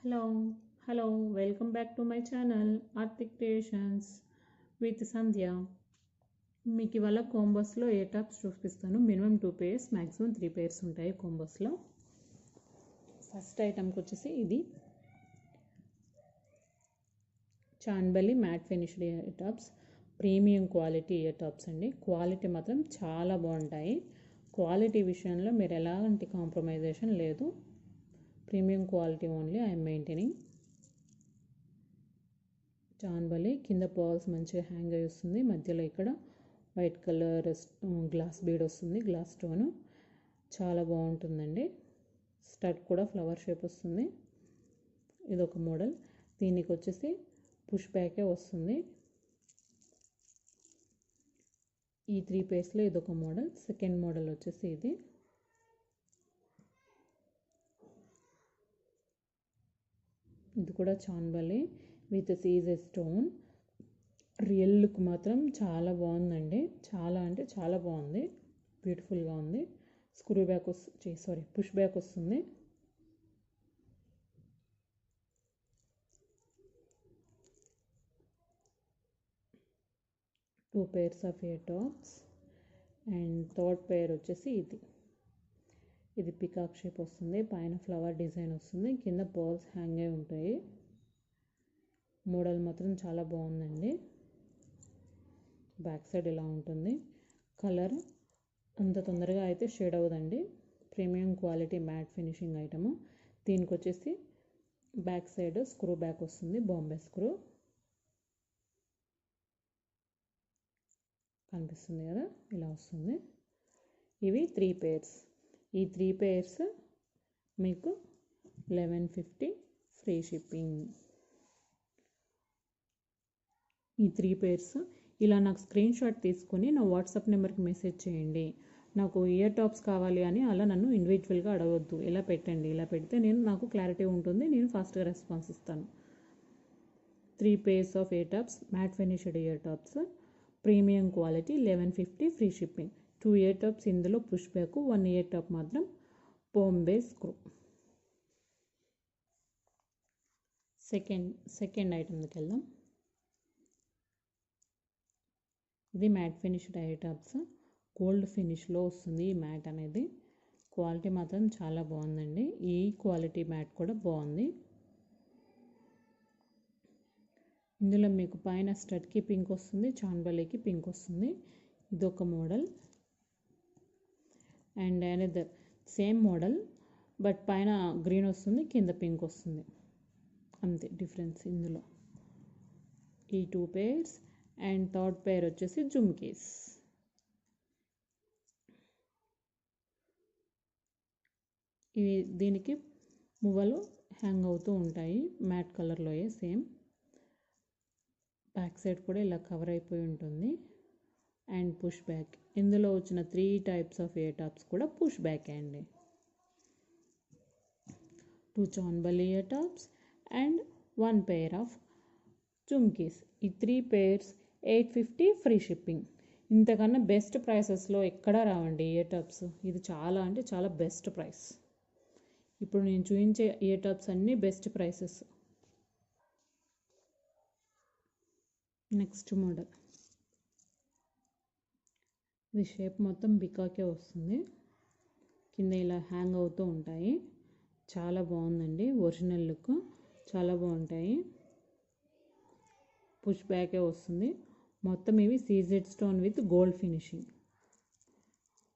Hello, welcome back to my channel Artik Creations with Sandhya. మీకు ఇవాళ కాంబోస్లో ఏ టాప్స్ చూపిస్తాను. మినిమం 2 pairs, మ్యాక్సిమం 3 pairs ఉంటాయి కాంబోస్లో. ఫస్ట్ ఐటమ్కి వచ్చేసి ఇది chandbali matte finished ear tops, premium quality ear tops అండి. క్వాలిటీ మాత్రం చాలా బాగుంటాయి. క్వాలిటీ విషయంలో మీరు ఎలాంటి కాంప్రమైజేషన్ లేదు. Premium quality only I am maintaining. Chandbali కింద పర్ల్స్ మంచిగా హ్యాంగ్ అయి వస్తుంది. మధ్యలో ఇక్కడ వైట్ కలర్ గ్లాస్ బీడ్ వస్తుంది, గ్లాస్ స్టోను. చాలా బాగుంటుందండి. స్టడ్ కూడా ఫ్లవర్ షేప్ వస్తుంది. ఇదొక మోడల్. దీనికి వచ్చేసి పుష్ బ్యాకే వస్తుంది. ఈ 3 pairsలో ఇదొక మోడల్. సెకండ్ మోడల్ వచ్చేసి ఇది. ఇది కూడా chandbali with CZ stone. Real look మాత్రం చాలా బాగుందండి. చాలా అంటే చాలా బాగుంది, బ్యూటిఫుల్గా ఉంది. స్క్రూ బ్యాక్ పుష్ బ్యాక్ వస్తుంది. Two pairs of ear tops. And third pair వచ్చేసి ఇది పికాక్ షేప్ వస్తుంది. పైన ఫ్లవర్ డిజైన్ వస్తుంది, కింద పర్ల్స్ హ్యాంగ్ అయి ఉంటాయి. మోడల్ మాత్రం చాలా బాగుందండి. బ్యాక్ సైడ్ ఇలా ఉంటుంది. కలర్ అంత తొందరగా అయితే షేడ్ అవ్వదండి. Premium quality matte finishing item. దీనికి వచ్చేసి బ్యాక్ సైడ్ స్క్రూ బ్యాక్ వస్తుంది, బాంబే స్క్రూ కనిపిస్తుంది కదా, ఇలా వస్తుంది. ఇవి 3 pairs. ఈ 3 pairs మీకు 1150 ఫ్రీ షిప్పింగ్. ఈ 3 pairs ఇలా నాకు స్క్రీన్ షాట్ తీసుకొని నా వాట్సాప్ నెంబర్కి మెసేజ్ చేయండి. నాకు ఇయర్ టాప్స్ కావాలి అని అలా నన్ను ఇండివిజువల్గా అడగవద్దు. ఇలా పెట్టండి, ఇలా పెడితే నాకు క్లారిటీ ఉంటుంది, నేను ఫాస్ట్గా రెస్పాన్స్ ఇస్తాను. 3 pairs of ear tops, matte finished ear tops, premium quality, 1150 free shipping. 2 ear tops ఇందులో పుష్ బ్యాక్, 1 ఇయర్ టాప్ మాత్రం బాంబే స్క్రూ. సెకండ్ ఐటమ్కి వెళ్దాం. ఇది matte finished ear tops. Gold ఫినిష్లో వస్తుంది ఈ మ్యాట్ అనేది. క్వాలిటీ మాత్రం చాలా బాగుందండి. ఈ క్వాలిటీ మ్యాట్ కూడా బాగుంది. ఇందులో మీకు పైన స్టడ్కి పింక్ వస్తుంది, చాన్బలికి పింక్ వస్తుంది. ఇదొక model. And another same model, but పైన గ్రీన్ వస్తుంది, కింద పింక్ వస్తుంది. అంతే డిఫరెన్స్ ఇందులో. ఈ 2 pairs. అండ్ థర్డ్ పేర్ వచ్చేసి జుమ్కీస్. ఇవి దీనికి మువ్వలు హ్యాంగ్ అవుతూ ఉంటాయి, మ్యాట్ కలర్లోయే సేమ్. బ్యాక్ సైడ్ కూడా ఇలా కవర్ అయిపోయి ఉంటుంది. And push back. ఇందులో వచ్చిన 3 types ఆఫ్ ఇయర్ టాప్స్ కూడా పుష్ బ్యాక్ అండి. 2 chandbali ear tops and 1 pair of jhumkis. ఈ 3 pairs 850 ఫ్రీ షిప్పింగ్. ఇంతకన్నా బెస్ట్ ప్రైసెస్లో ఎక్కడా రావండి ఇయర్ టాప్స్. ఇది చాలా అంటే చాలా బెస్ట్ ప్రైస్. ఇప్పుడు నేను చూపించే ఇయర్ టాప్స్ అన్నీ బెస్ట్ ప్రైసెస్. Next model. ఇది షేప్ మొత్తం బికాకే వస్తుంది, కింద ఇలా హ్యాంగ్ అవుతూ ఉంటాయి. చాలా బాగుందండి, ఒరిజినల్ లుక్ చాలా బాగుంటాయి. పుష్ బ్యాకే వస్తుంది. మొత్తం ఇవి CZ stone with gold finishing.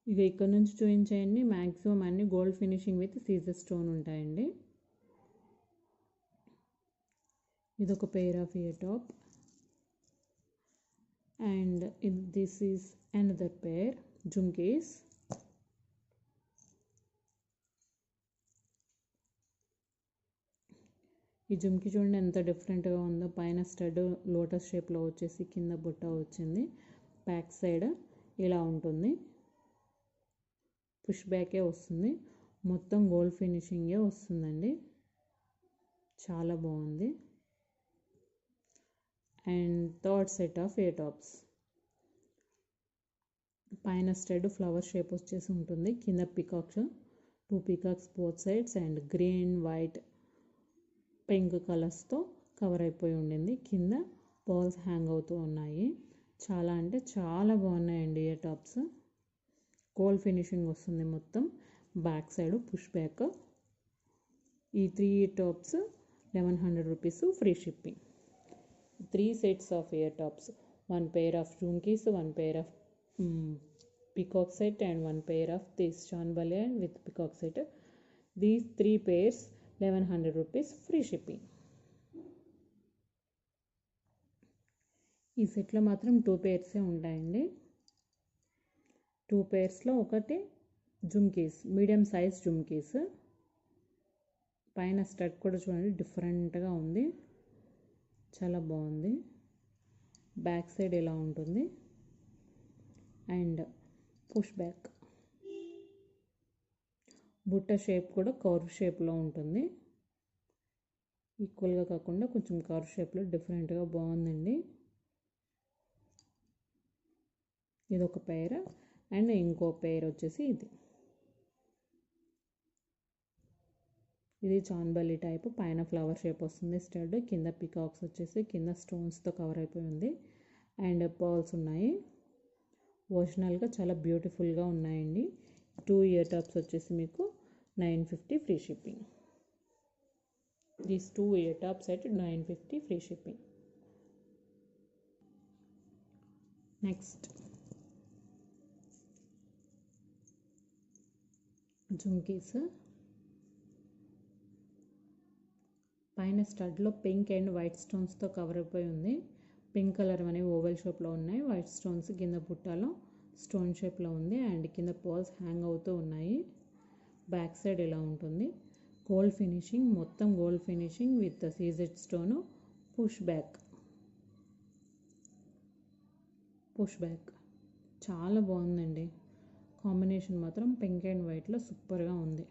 ఇక ఇక్కడ నుంచి చూపించేయండి, మ్యాక్సిమం అన్ని gold finishing with CZ stone ఉంటాయండి. ఇదొక pair of ear top. And this is another pair jhumkis. ఈ జుమ్కి చూడండి ఎంత డిఫరెంట్గా ఉందో. పైన స్టడ్ లోటస్ షేప్లో వచ్చేసి కింద బుట్ట వచ్చింది. బ్యాక్ సైడ్ ఇలా ఉంటుంది, పుష్ బ్యాకే వస్తుంది. మొత్తం గోల్డ్ ఫినిషింగే వస్తుందండి, చాలా బాగుంది. And third set of ear tops. పైన స్టడ్ ఫ్లవర్ షేప్ వచ్చేసి ఉంటుంది, కింద peacocks, 2 peacocks both sides. And green white pink కలర్స్తో కవర్ అయిపోయి ఉండింది. కింద బాల్స్ హ్యాంగ్ అవుతూ ఉన్నాయి. చాలా అంటే చాలా బాగున్నాయండి ఇయర్ టాప్స్. గోల్డ్ ఫినిషింగ్ వస్తుంది మొత్తం. Back side push back. ఈ 3 ear tops 1100 rupees, free shipping. 3 sets of ear tops, 1 pair of jhumkis, 1 pair of peacock set and 1 pair of this chanbali with peacock set. These 3 pairs 1100 rupees, free shipping. ఈ సెట్లో మాత్రం 2 pairs ఉంటాయండి. 2 pairsలో ఒకటి jhumkis, medium size jhumkis. పైన stud కూడా చూడండి డిఫరెంట్గా ఉంది, చాలా బాగుంది. బ్యాక్ సైడ్ ఇలా ఉంటుంది అండ్ పుష్ బ్యాక్. బుట్ట షేప్ కూడా కర్వ్ షేప్లో ఉంటుంది. ఈక్వల్గా కాకుండా కొంచెం కర్వ్ షేప్లో డిఫరెంట్గా బాగుందండి. ఇది ఒక పేర్ అండ్ ఇంకో పేర్ వచ్చేసి ఇది చాన్బలి టైప్. పైన ఫ్లవర్ షేప్ వస్తుంది స్టడ్, కింద పికాక్స్ వచ్చేసి కింద స్టోన్స్తో కవర్ అయిపోయి ఉంది అండ్ పర్ల్స్ ఉన్నాయి. ఒరిజినల్గా చాలా బ్యూటిఫుల్గా ఉన్నాయండి. 2 ఇయర్ టాప్స్ వచ్చేసి మీకు 950 free shipping. These 2 ear tops at 950 free shipping. Next jhumkis. పైన స్టడ్లో పింక్ అండ్ వైట్ స్టోన్స్తో కవర్ అయిపోయి ఉంది. పింక్ కలర్ అనేవి ఓవెల్ షేప్లో ఉన్నాయి. వైట్ స్టోన్స్ కింద బుట్టలో స్టోన్ షేప్లో ఉంది అండ్ కింద పర్ల్స్ హ్యాంగ్ అవుతూ ఉన్నాయి. బ్యాక్ సైడ్ ఇలా ఉంటుంది. గోల్డ్ ఫినిషింగ్, మొత్తం gold finishing with CZ stone. Push back చాలా బాగుందండి. కాంబినేషన్ మాత్రం పింక్ అండ్ వైట్లో సూపర్గా ఉంది.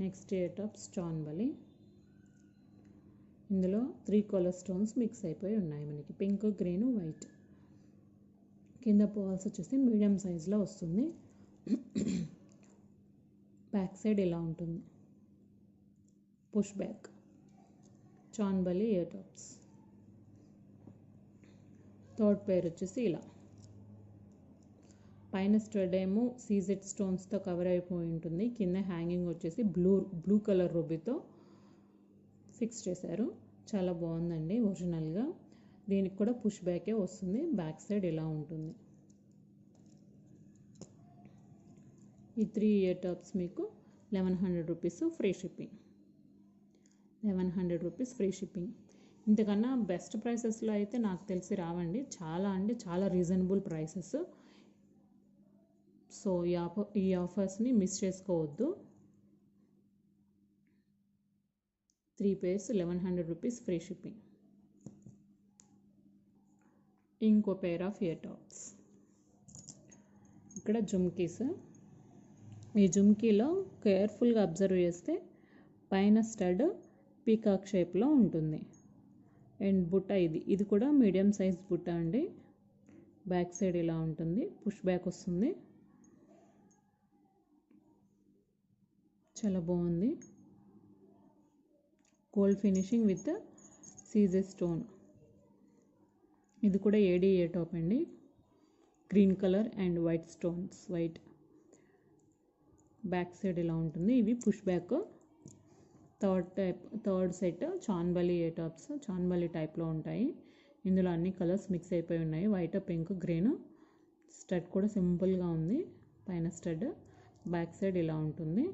Next ear tops chandbali. ఇందులో 3 కలర్ స్టోన్స్ మిక్స్ అయిపోయి ఉన్నాయి మనకి, పింక్, గ్రీన్, వైట్. కింద పర్ల్స్ వచ్చేసి మీడియం సైజ్లో వస్తుంది. బ్యాక్ సైడ్ ఇలా ఉంటుంది. Push back. Chandbali ear tops. Third pair వచ్చేసి ఇలా. పైన స్టడ్ ఏమో సీజెడ్ స్టోన్స్తో కవర్ అయిపోయి ఉంటుంది. కింద హ్యాంగింగ్ వచ్చేసి బ్లూ కలర్ రుబీతో ఫిక్స్ చేశారు. చాలా బాగుందండి ఒరిజినల్గా. దీనికి కూడా పుష్ బ్యాకే వస్తుంది. బ్యాక్ సైడ్ ఇలా ఉంటుంది. ఈ 3 ఇయర్ టాప్స్ మీకు 1100 rupees, free shipping. 1100 rupees free shipping. ఇంతకన్నా బెస్ట్ ప్రైసెస్లో అయితే నాకు తెలిసి రావండి. చాలా అంటే చాలా రీజనబుల్ ప్రైసెస్. సో ఈ ఆఫర్స్ని మిస్ చేసుకోవద్దు. 3 pairs 1100 రూపీస్, ఫ్రీ షిప్పింగ్. ఇంకో పేర్ ఆఫ్ ఇయర్ టాప్స్. ఇక్కడ జుమ్కీస్. ఈ జుమ్కీలో కేర్ఫుల్గా అబ్జర్వ్ చేస్తే పైన స్టడ్ పీకాక్ షేప్లో ఉంటుంది అండ్ బుట్ట ఇది కూడా మీడియం సైజ్ బుట్ట అండి. బ్యాక్ సైడ్ ఇలా ఉంటుంది. పుష్ బ్యాక్ వస్తుంది. చాలా బాగుంది. Gold finishing with CZ stone. ఇది కూడా ఏడీ ఇయర్ టాప్ అండి. Green colour and white stones, white. Back side ఇలా ఉంటుంది. ఇవి push back. Third set chandbali ear tops. Chandbali టైప్లో ఉంటాయి. ఇందులో అన్ని కలర్స్ మిక్స్ అయిపోయి ఉన్నాయి. White, pink, green. స్టడ్ కూడా సింపుల్గా ఉంది. పైన స్టడ్. బ్యాక్ సైడ్ ఇలా ఉంటుంది.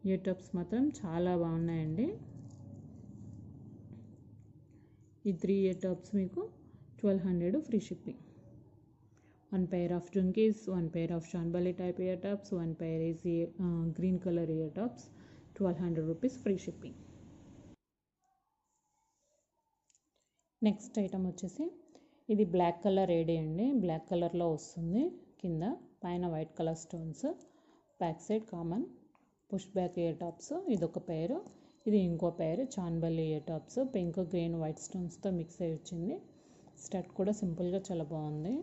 ఇయర్ టాప్స్ మాత్రం చాలా బాగున్నాయండి. ఈ 3 ఇయర్ టాప్స్ మీకు 1200 free shipping. 1 pair of jhumkis, 1 pair of chandbali type ear tops, 1 pair is green colour ear tops. 1200 rupees, free shipping. Next item వచ్చేసి ఇది బ్లాక్ కలర్ ఏడీ అండి. బ్లాక్ కలర్లో వస్తుంది. కింద పైన white colour stones. Back side common push back ear tops. ఇదొక pair. ఇది ఇంకో pair chandbali ear tops. Pink, green, white స్టోన్స్తో మిక్స్ అయ్యి వచ్చింది. స్టడ్ కూడా సింపుల్గా చాలా బాగుంది.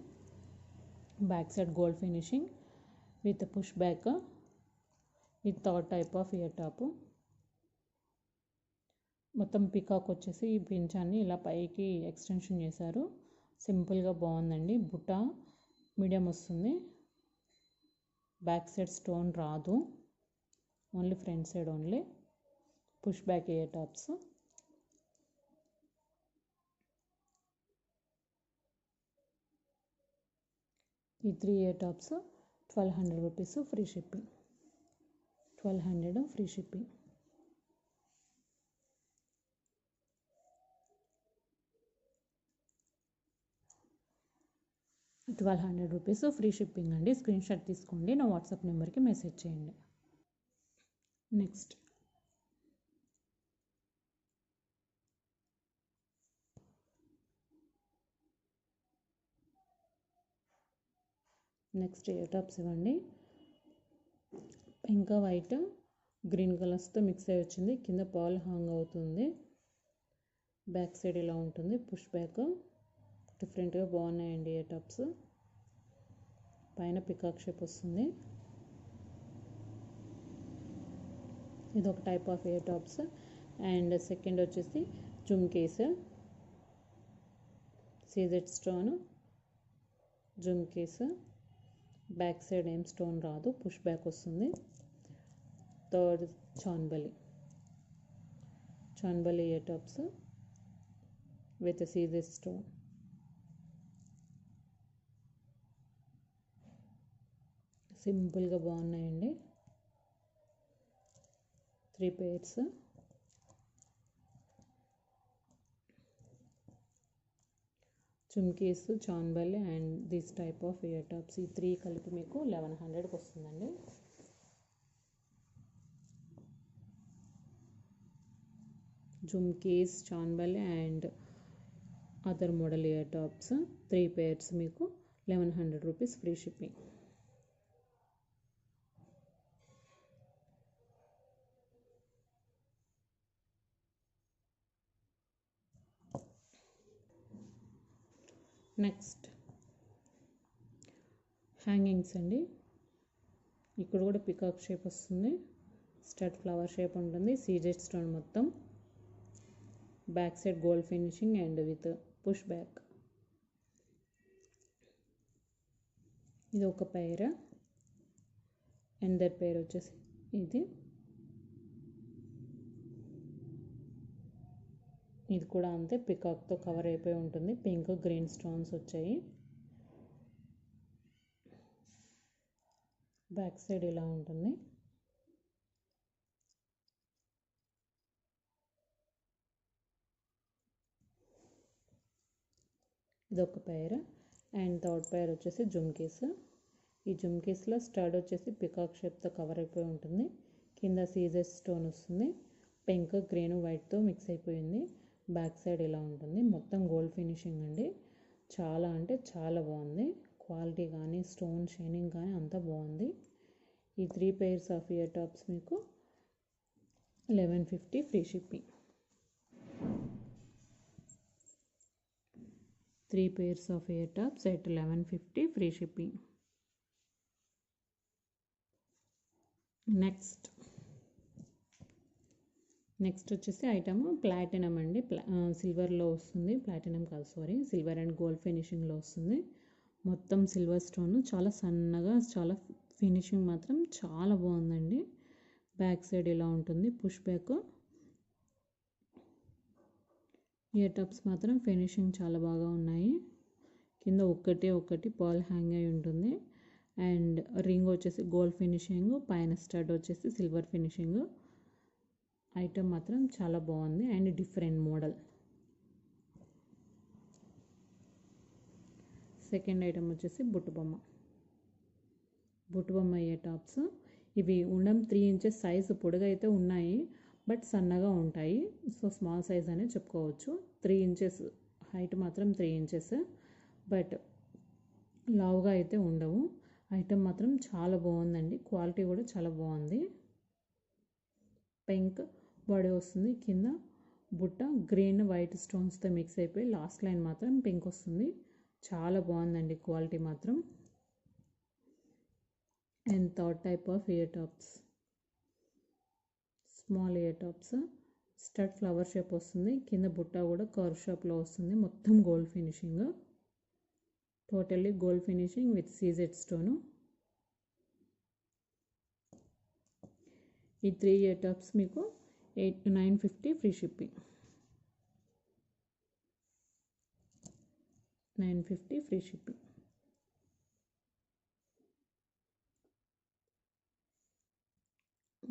Back side gold finishing with push back. ఇది third type of ear top. మొత్తం పికాక్ వచ్చేసి ఈ పించాన్ని ఇలా పైకి ఎక్స్టెన్షన్ చేశారు. సింపుల్గా బాగుందండి. బుట్ట మీడియం వస్తుంది. బ్యాక్ సైడ్ స్టోన్ రాదు, only front side only. Push back ear tops. ఈ 3 ear tops 1200 rupees free shipping. 1200 free shipping. ₹1200 free shipping అండి. స్క్రీన్ షాట్ తీసుకోండి, నా వాట్సాప్ నెంబర్కి మెసేజ్ చేయండి. నెక్స్ట్ ఇయర్ టాప్స్ ఇవ్వండి. ఇంకా వైట్ గ్రీన్ కలర్స్తో మిక్స్ అయ్యి వచ్చింది. కింద పాల్ హ్యాంగ్ అవుతుంది. బ్యాక్ సైడ్ ఇలా ఉంటుంది. పుష్ బ్యాక్ డిఫరెంట్గా బాగున్నాయండి ఇయర్ టాప్స్. పైన పికాక్ షేప్ వస్తుంది. ఇది ఒక type of ear tops. And second వచ్చేసి jhumkis, CZ stone jhumkis. Back side ఏం స్టోన్ రాదు, పుష్ బ్యాక్ వస్తుంది. Third chandbali ear tops with CZ stone. సింపుల్గా బాగున్నాయండి. 3 pairs. Jhumkis, chandbali and this type of ear tops. ఈ 3 కలిపి మీకు 1100కి వస్తుందండి. Jhumkis, chandbali and other model ear tops 3 pairs మీకు 1100 rupees free shipping. Next hangings అండి. ఇక్కడ కూడా పికాక్ షేప్ వస్తుంది. స్టడ్ ఫ్లవర్ షేప్ ఉంటుంది. సీజెడ్ స్టోన్ మొత్తం. Back side gold finishing and with push back. ఇది ఒక పేర్. అండర్ పేర్ వచ్చేసి ఇది కూడా అంతే, పికాక్తో కవర్ అయిపోయి ఉంటుంది. పింక్ గ్రీన్ స్టోన్స్ వచ్చాయి. బ్యాక్ సైడ్ ఇలా ఉంటుంది. ఇది ఒక పేర్. అండ్ థర్డ్ పేర్ వచ్చేసి జుమ్కీస్. ఈ జుమ్కీస్లో స్టడ్ వచ్చేసి పికాక్ షేప్తో కవర్ అయిపోయి ఉంటుంది. కింద సీజెడ్ స్టోన్ వస్తుంది. పింక్ గ్రీన్ వైట్తో మిక్స్ అయిపోయింది. బ్యాక్ సైడ్ ఇలా ఉంటుంది. మొత్తం గోల్డ్ ఫినిషింగ్ అండి. చాలా అంటే చాలా బాగుంది. క్వాలిటీ కానీ స్టోన్ షైనింగ్ కానీ అంతా బాగుంది. ఈ 3 pairs ఆఫ్ ఇయర్ టాప్స్ మీకు 1150 free shipping. 3 pairs of ear tops at 1150 free shipping. Next వచ్చేసి ఐటమ్ ప్లాటినం అండి. సిల్వర్లో వస్తుంది. ప్లాటినం కాదు, సారీ, సిల్వర్ అండ్ గోల్డ్ ఫినిషింగ్లో వస్తుంది. మొత్తం సిల్వర్ స్టోన్, చాలా సన్నగా, చాలా ఫినిషింగ్ మాత్రం చాలా బాగుందండి. బ్యాక్ సైడ్ ఇలా ఉంటుంది. Push back. ఇయర్ టాప్స్ మాత్రం ఫినిషింగ్ చాలా బాగా ఉన్నాయి. కింద ఒకటి పాల్ హ్యాంగ్ అయి ఉంటుంది. అండ్ రింగ్ వచ్చేసి గోల్డ్ ఫినిషింగ్, పైన స్టడ్ వచ్చేసి సిల్వర్ ఫినిషింగ్. ఐటమ్ మాత్రం చాలా బాగుంది and different model. Second item వచ్చేసి బుట్టుబొమ్మ ఇయర్ టాప్స్. ఇవి ఉండం 3 inches సైజు పొడుగు అయితే ఉన్నాయి, బట్ సన్నగా ఉంటాయి. సో స్మాల్ సైజ్ అనే చెప్పుకోవచ్చు. 3 inches హైట్ మాత్రం 3 inches, బట్ లావుగా అయితే ఉండవు. ఐటమ్ మాత్రం చాలా బాగుందండి. క్వాలిటీ కూడా చాలా బాగుంది. పింక్ బాడీ వస్తుంది. కింద బుట్ట గ్రీన్ వైట్ స్టోన్స్తో మిక్స్ అయిపోయి లాస్ట్ లైన్ మాత్రం పింక్ వస్తుంది. చాలా బాగుందండి క్వాలిటీ మాత్రం. And third type of ear tops. Small ear tops. Stud flower shape వస్తుంది, కింద బుట్ట కూడా కర్వ్ షేప్లో వస్తుంది. మొత్తం gold finishing, totally gold finishing with CZ stone. ఈ 3 ఇయర్ టాప్స్ మీకు 950 ఫ్రీ షిప్పింగ్. 950 free shipping.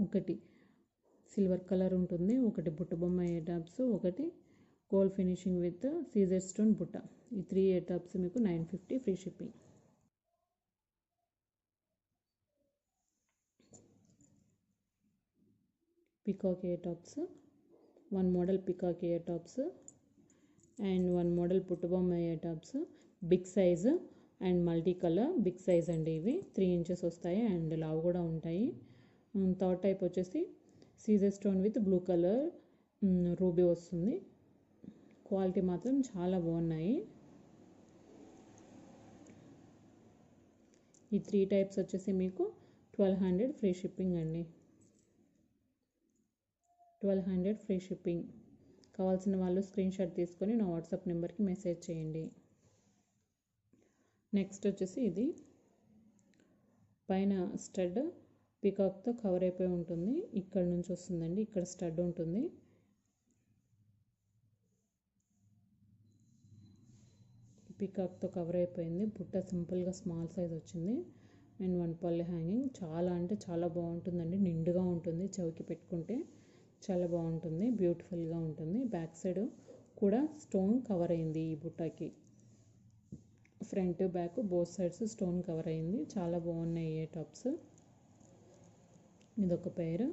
ఒకటి సిల్వర్ కలర్ ఉంటుంది, ఒకటి బుట్ట బొమ్మ ఇయర్ టాప్స్, ఒకటి gold finishing with CZ stone బుట్ట. ఈ 3 ఇయర్ టాప్స్ మీకు 950 free shipping. Peacock ear tops, 1 model peacock ear tops and 1 model బుట్ట బొమ్మ ear tops. Big size and multi colour. Big size అండి ఇవి, 3 ఇంచెస్ వస్తాయి అండ్ లావు కూడా ఉంటాయి. థర్డ్ టైప్ వచ్చేసి సీజర్ stone with blue colour ruby వస్తుంది. క్వాలిటీ మాత్రం చాలా బాగున్నాయి. ఈ 3 టైప్స్ వచ్చేసి మీకు 1200 ఫ్రీ షిప్పింగ్ అండి. 1200 ఫ్రీ షిప్పింగ్. కావాల్సిన వాళ్ళు స్క్రీన్ షాట్ తీసుకొని నా వాట్సాప్ నెంబర్కి మెసేజ్ చేయండి. నెక్స్ట్ వచ్చేసి ఇది పైన స్టడ్ పికాక్తో కవర్ అయిపోయి ఉంటుంది. ఇక్కడ నుంచి వస్తుందండి, ఇక్కడ స్టడ్ ఉంటుంది. పికాక్తో కవర్ అయిపోయింది. బుట్ట సింపుల్గా స్మాల్ సైజ్ వచ్చింది అండ్ 1 పళ్ళు హ్యాంగింగ్. చాలా అంటే చాలా బాగుంటుందండి, నిండుగా ఉంటుంది. చౌకి పెట్టుకుంటే చాలా బాగుంటుంది, బ్యూటిఫుల్గా ఉంటుంది. బ్యాక్ సైడ్ కూడా స్టోన్ కవర్ అయింది ఈ బుట్టకి. Front back both sides stone cover అయింది. చాలా బాగున్నాయి ఇయర్ టాప్స్. ఇదొక పేరు.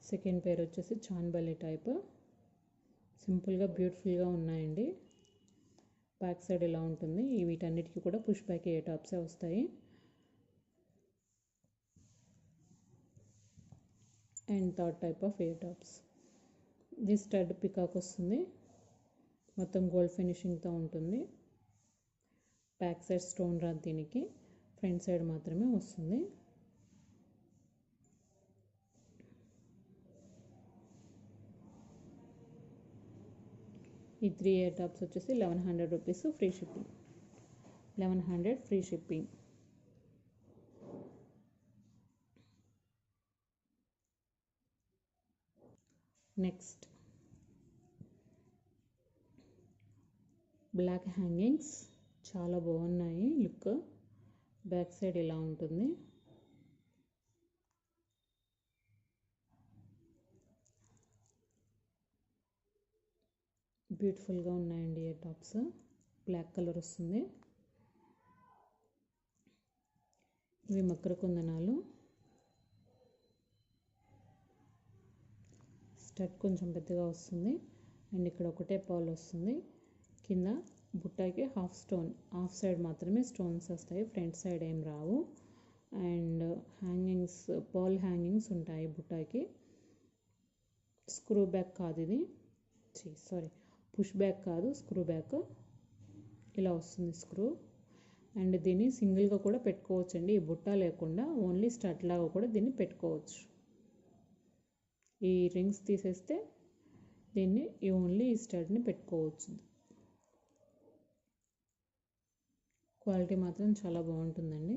సెకండ్ పేర్ వచ్చేసి చాన్బలి టైప్. సింపుల్గా బ్యూటిఫుల్గా ఉన్నాయండి. బ్యాక్ సైడ్ ఇలా ఉంటుంది. వీటన్నిటికీ కూడా పుష్ బ్యాక్ ఇయర్ టాప్సే వస్తాయి. And third type of ear tops. ఇది స్టడ్ పికాక్ వస్తుంది, మొత్తం గోల్డ్ ఫినిషింగ్తో ఉంటుంది. బ్యాక్ సైడ్ స్టోన్ రాదు దీనికి, ఫ్రంట్ సైడ్ మాత్రమే వస్తుంది. ఈ 3 ఇయర్ టాప్స్ వచ్చేసి 1100 rupees free shipping. 1100 free shipping. Next black hangings చాలా బాగున్నాయి. లుక్ బ్యాక్ సైడ్ ఇలా ఉంటుంది. బ్యూటిఫుల్గా ఉన్నాయండి ఇయర్ టాప్స్. బ్లాక్ కలర్ వస్తుంది. ఇవి మకర కుందనాలు. స్టడ్ కొంచెం పెద్దగా వస్తుంది అండ్ ఇక్కడ ఒకటే పర్ల్ వస్తుంది. కింద బుట్టాకి హాఫ్ స్టోన్, హాఫ్ సైడ్ మాత్రమే స్టోన్స్ వస్తాయి, ఫ్రంట్ సైడ్ ఏం రావు. అండ్ హ్యాంగింగ్స్, పర్ల్ హ్యాంగింగ్స్ ఉంటాయి బుట్టాకి. స్క్రూ బ్యాక్ కాదు ఇది, సారీ పుష్ బ్యాక్ కాదు, స్క్రూ బ్యాక్. ఇలా వస్తుంది స్క్రూ. అండ్ దీన్ని సింగిల్గా కూడా పెట్టుకోవచ్చు అండి. ఈ బుట్ట లేకుండా ఓన్లీ స్టడ్ లాగా కూడా దీన్ని పెట్టుకోవచ్చు. ఈ రింగ్స్ తీసేస్తే దీన్ని ఓన్లీ ఈ స్టడ్ని పెట్టుకోవచ్చు. క్వాలిటీ మాత్రం చాలా బాగుంటుందండి.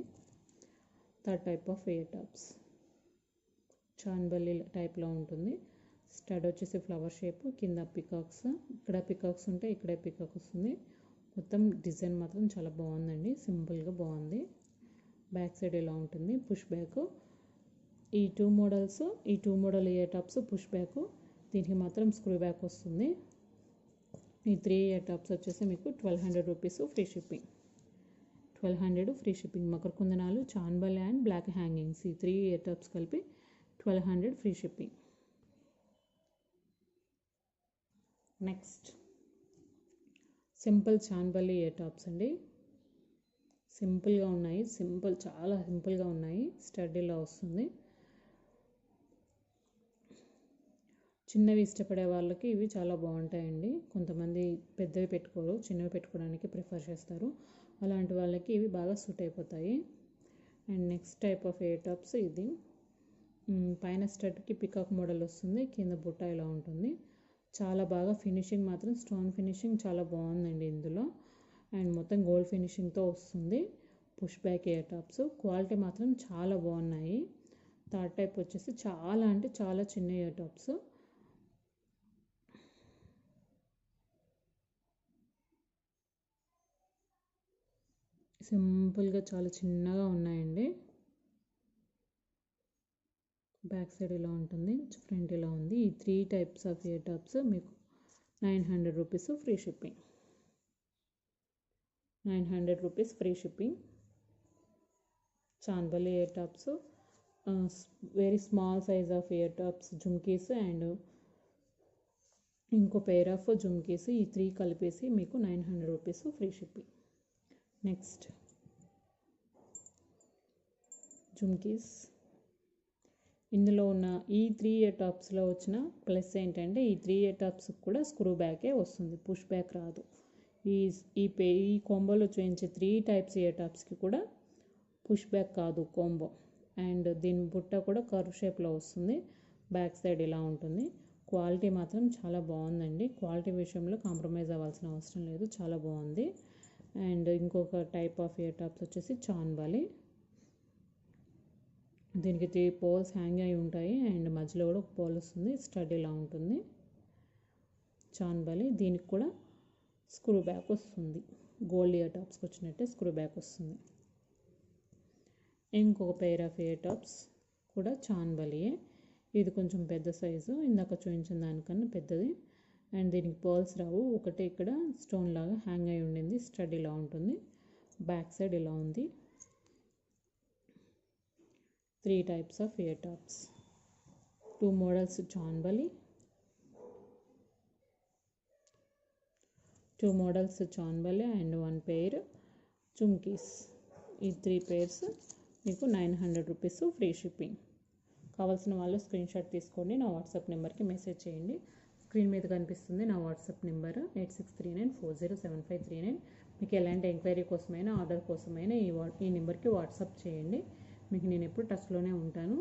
Third type of ear tops chandbali టైప్లో ఉంటుంది. స్టడ్ వచ్చేసి ఫ్లవర్ షేప్, కింద పికాక్స్, ఇక్కడ పికాక్స్ ఉంటాయి, ఇక్కడే పికాక్ వస్తుంది. మొత్తం డిజైన్ మాత్రం చాలా బాగుందండి, సింపుల్గా బాగుంది. బ్యాక్ సైడ్ ఇలా ఉంటుంది పుష్ బ్యాక్. ఈ 2 మోడల్స్, ఈ 2 model ear tops push back, దీనికి మాత్రం స్క్రూ బ్యాక్ వస్తుంది. ఈ 3 ఇయర్ టాప్స్ వచ్చేసి మీకు 1200 rupees free shipping. 1200 free shipping. మకర కుందనాలు, చాన్బలి అండ్ బ్లాక్ హ్యాంగింగ్స్, ఈ 3 ఇయర్ టాప్స్ కలిపి 1200 free shipping. Next simple chandbali ear tops అండి. సింపుల్గా ఉన్నాయి, చాలా సింపుల్గా ఉన్నాయి. స్టడ్ ఇలా వస్తుంది. చిన్నవి ఇష్టపడే వాళ్ళకి ఇవి చాలా బాగుంటాయండి. కొంతమంది పెద్దవి పెట్టుకోరు, చిన్నవి పెట్టుకోవడానికి ప్రిఫర్ చేస్తారు. అలాంటి వాళ్ళకి ఇవి బాగా సూట్ అయిపోతాయి. And next type of ear tops ఇది పైన స్టడ్కి పికాక్ మోడల్ వస్తుంది, కింద బుట్ట ఇలా ఉంటుంది. చాలా బాగా ఫినిషింగ్ మాత్రం స్టోన్ ఫినిషింగ్ చాలా బాగుందండి ఇందులో. అండ్ మొత్తం గోల్డ్ ఫినిషింగ్తో వస్తుంది. Push back ear tops quality మాత్రం చాలా బాగున్నాయి. థర్డ్ టైప్ వచ్చేసి చాలా అంటే చాలా చిన్న ఇయర్ టాప్స్. సింపుల్గా చాలా చిన్నగా ఉన్నాయండి. బ్యాక్ సైడ్ ఇలా ఉంటుంది, ఫ్రంట్ ఇలా ఉంది. ఈ 3 టైప్స్ ఆఫ్ ఇయర్ టాప్స్ మీకు 900 rupees free shipping. 900 rupees free shipping. Chandbali ear tops, very small size of ear tops, jhumkis and ఇంకో పేర్ ఆఫ్ జుమ్కీస్, ఈ 3 కలిపేసి మీకు 900 rupees free shipping. Next jhumkis. ఇందులో ఉన్న ఈ 3 ఇయర్ టాప్స్లో వచ్చిన ప్లస్ ఏంటంటే ఈ 3 ఇయర్ టాప్స్ కూడా స్క్రూ బ్యాకే వస్తుంది, పుష్ బ్యాక్ రాదు. ఈ కాంబోలో చూపించే 3 టైప్స్ ఇయర్ టాప్స్కి కూడా పుష్ బ్యాక్ కాదు కాంబో. అండ్ దీని బుట్ట కూడా కర్వ్ షేప్లో వస్తుంది. బ్యాక్ సైడ్ ఇలా ఉంటుంది. క్వాలిటీ మాత్రం చాలా బాగుందండి. క్వాలిటీ విషయంలో కాంప్రమైజ్ అవ్వాల్సిన అవసరం లేదు, చాలా బాగుంది. అండ్ ఇంకొక టైప్ ఆఫ్ ఇయర్ టాప్స్ వచ్చేసి చాన్బాలి. దీనికి 3 పోల్స్ హ్యాంగ్ అయి ఉంటాయి అండ్ మధ్యలో కూడా ఒక పోల్ వస్తుంది. స్టడ్ ఇలా ఉంటుంది. చాన్బాలి, దీనికి కూడా స్క్రూ బ్యాక్ వస్తుంది. గోల్డ్ ఇయర్ టాప్స్కి వచ్చినట్టే స్క్రూ బ్యాక్ వస్తుంది. ఇంకొక పెయిర్ ఆఫ్ ఇయర్ టాప్స్ కూడా చాన్బాలియే. ఇది కొంచెం పెద్ద సైజు, ఇందాక చూపించిన దానికన్నా పెద్దది. అండ్ దీనికి పర్ల్స్ రావు, ఒకటే ఇక్కడ స్టోన్ లాగా హ్యాంగ్ అయి ఉండింది. స్టడ్ ఇలా ఉంటుంది. బ్యాక్ సైడ్ ఇలా ఉంది. 3 types of ear tops, 2 models chandbali, 2 models chandbali and 1 pair jhumkis. ఈ 3 పేర్స్ మీకు 900 రూపీస్ ఫ్రీ షిప్పింగ్. కావాల్సిన వాళ్ళు స్క్రీన్ షాట్ తీసుకోండి, నా వాట్సాప్ నెంబర్కి మెసేజ్ చేయండి. స్క్రీన్ మీద కనిపిస్తుంది నా వాట్సాప్ నెంబర్ 8639407539. మీకు ఎలాంటి ఎంక్వైరీ కోసమైనా ఆర్డర్ కోసమైనా ఈ నెంబర్కి వాట్సాప్ చేయండి. మీకు నేను ఎప్పుడు టచ్లోనే ఉంటాను.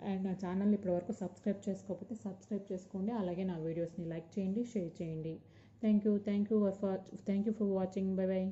అండ్ నా ఛానల్ని ఇప్పటివరకు సబ్స్క్రైబ్ చేసుకోకపోతే సబ్స్క్రైబ్ చేసుకోండి. అలాగే నా వీడియోస్ని లైక్ చేయండి, షేర్ చేయండి. Thank you for watching. By by.